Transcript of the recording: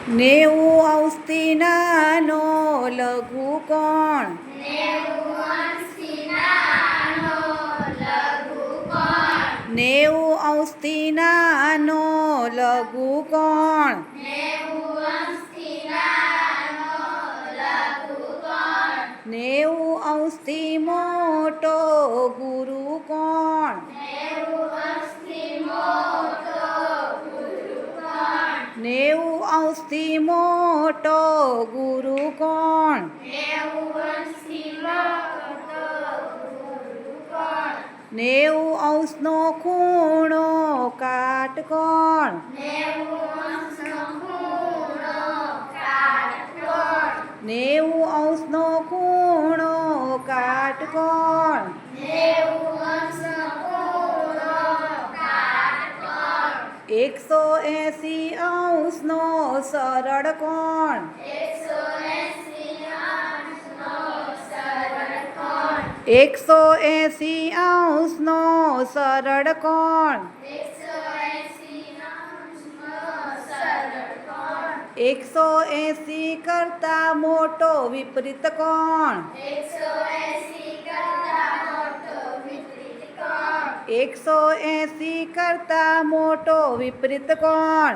નેવું અંશથી નાનો લઘુ કોણ? નેવું અંશથી નાનો લઘુ કોણ? નેવું અંશથી મોટો ગુરુ કોણ? નેવું અંશથી મોટો ગુરુ કોણ? નેવું અંશનો ખૂણો કાટ કોણ? નેવું અંશનો ખૂણો કાટ કોણ? 180 અંશનો સરળ કોણ? 180 અંશનો સરળ કોણ? 180 કરતાં મોટો વિપરીત કોણ? 180 કરતાં મોટો વિપરીત કોણ?